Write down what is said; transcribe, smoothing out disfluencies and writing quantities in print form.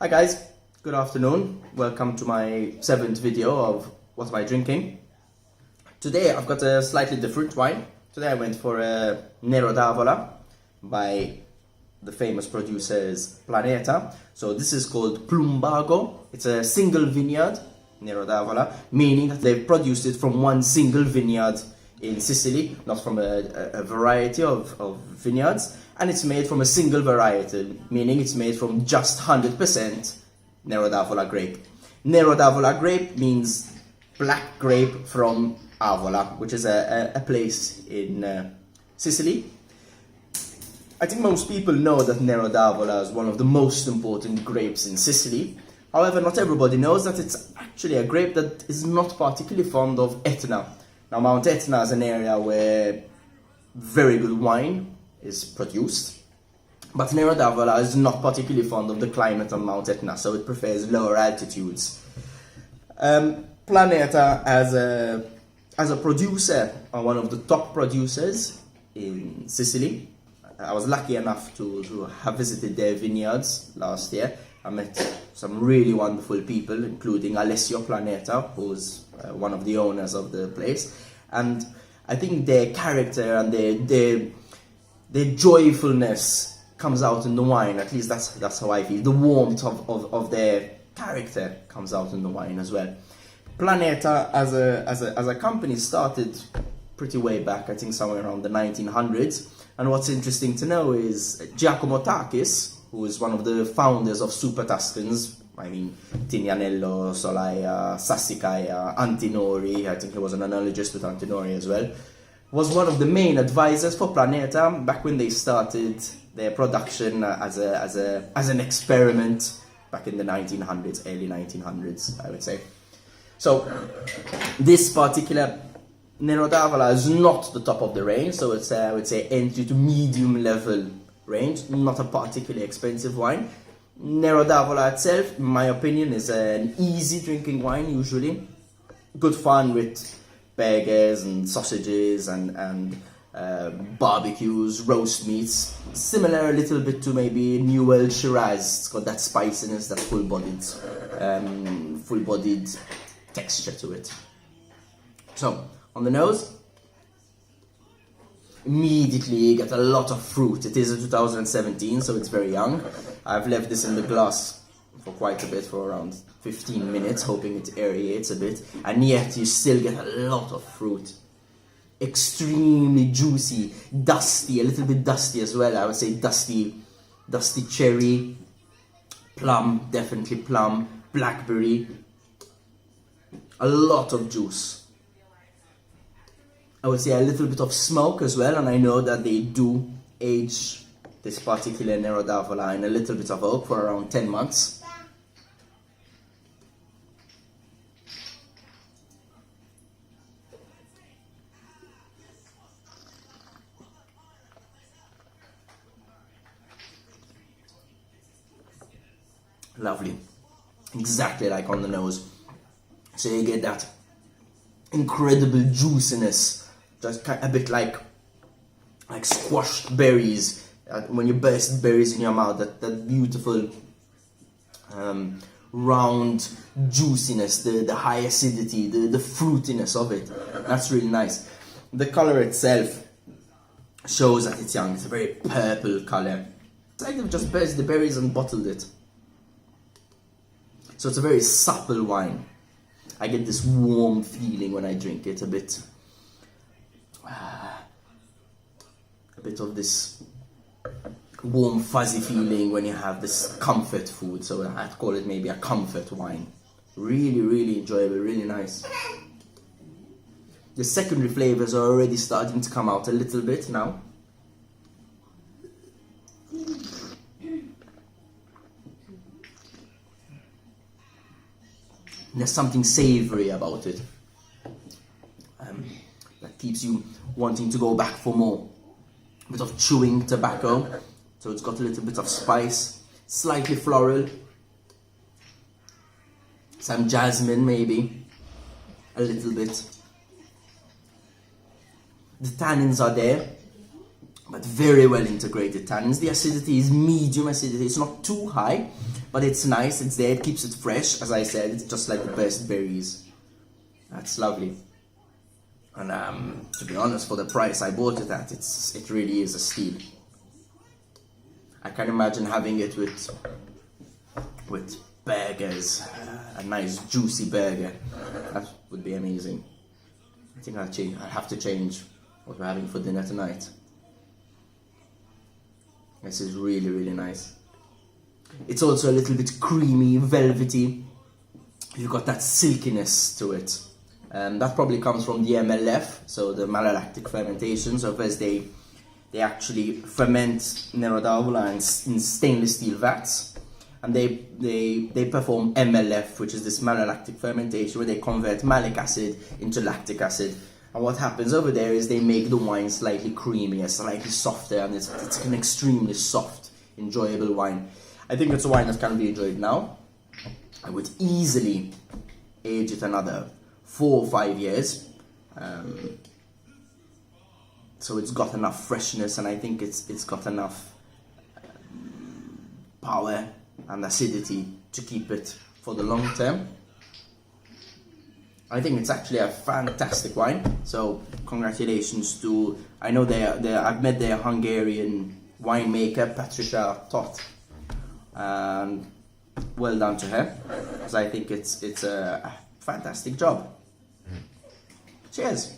Hi guys, good afternoon. Welcome to my 7th video of What Am I Drinking. Today I've got a slightly different wine. Today I went for a Nero by the famous producers Planeta. So this is called Plumbago. It's a single vineyard, Nero meaning that they've produced it from one single vineyard in Sicily, not from a variety of vineyards. And it's made from a single variety, meaning it's made from just 100% Nero d'Avola grape. Nero d'Avola grape means black grape from Avola, which is a place in Sicily. I think most people know that Nero d'Avola is one of the most important grapes in Sicily. However, not everybody knows that it's actually a grape that is not particularly fond of Etna. Now, Mount Etna is an area where very good wine is produced, but Nero d'Avola is not particularly fond of the climate on Mount Etna, so it prefers lower altitudes. Planeta, as a producer, are one of the top producers in Sicily. I was lucky enough to have visited their vineyards last year. I met some really wonderful people, including Alessio Planeta, who's one of the owners of the place. And I think their character and their joyfulness comes out in the wine. At least that's how I feel. The warmth of their character comes out in the wine as well. Planeta as a company started pretty way back, I think somewhere around the 1900s. And what's interesting to know is Giacomo Takis, who is one of the founders of Super Tuscans. I mean, Tignanello, Solaia, Sassicaia, Antinori. I think he was an enologist with Antinori as well. Was one of the main advisors for Planeta back when they started their production as an experiment back in the 1900s, early 1900s, I would say. So this particular Nero d'Avola is not the top of the range, so it's I would say entry to medium level range, not a particularly expensive wine. Nero d'Avola itself, in my opinion, is an easy drinking wine usually. Good fun with burgers and sausages and barbecues, roast meats. Similar a little bit to maybe New World Shiraz. It's got that spiciness, that full-bodied texture to it. So, on the nose, immediately you get a lot of fruit. It is a 2017, so it's very young. I've left this in the glass for quite a bit, for around 15 minutes, hoping it aerates a bit, and yet you still get a lot of fruit. Extremely juicy, dusty, a little bit dusty as well. I would say dusty cherry, plum, definitely plum, blackberry, a lot of juice. I would say a little bit of smoke as well, and I know that they do age this particular Nero d'Avola in a little bit of oak for around 10 months. Lovely, exactly like on the nose. So you get that incredible juiciness, just a bit like squashed berries. When you burst berries in your mouth, that beautiful round juiciness, the high acidity, the fruitiness of it. That's really nice. The color itself shows that it's young. It's a very purple color. It's like they've just burst the berries and bottled it. So it's a very supple wine. I get this warm feeling when I drink it, a bit of this warm fuzzy feeling when you have this comfort food. So I'd call it maybe a comfort wine. Really, really enjoyable, really nice. The secondary flavors are already starting to come out a little bit now. There's something savory about it that keeps you wanting to go back for more. A bit of chewing tobacco, so it's got a little bit of spice, slightly floral, some jasmine maybe, a little bit. The tannins are there, but very well integrated tannins. The acidity is medium acidity. It's not too high, but it's nice. It's there. It keeps it fresh. As I said, it's just like the best berries. That's lovely. And to be honest, for the price I bought it at, it really is a steal. I can imagine having it with burgers, a nice juicy burger. That would be amazing. I think I'll have to change what we're having for dinner tonight. This is really, really nice. It's also a little bit creamy, velvety. You've got that silkiness to it. That probably comes from the MLF, so the malolactic fermentation. So first they actually ferment Nero d'Avola in stainless steel vats, and they perform MLF, which is this malolactic fermentation, where they convert malic acid into lactic acid. And what happens over there is they make the wine slightly creamier, slightly softer, and it's an extremely soft, enjoyable wine. I think it's a wine that can be enjoyed now. I would easily age it another 4 or 5 years. So it's got enough freshness, and I think it's got enough power and acidity to keep it for the long term. I think it's actually a fantastic wine. So congratulations to, I know I've met their Hungarian winemaker Patricia Tot. Well done to her, because I think it's a fantastic job. Cheers.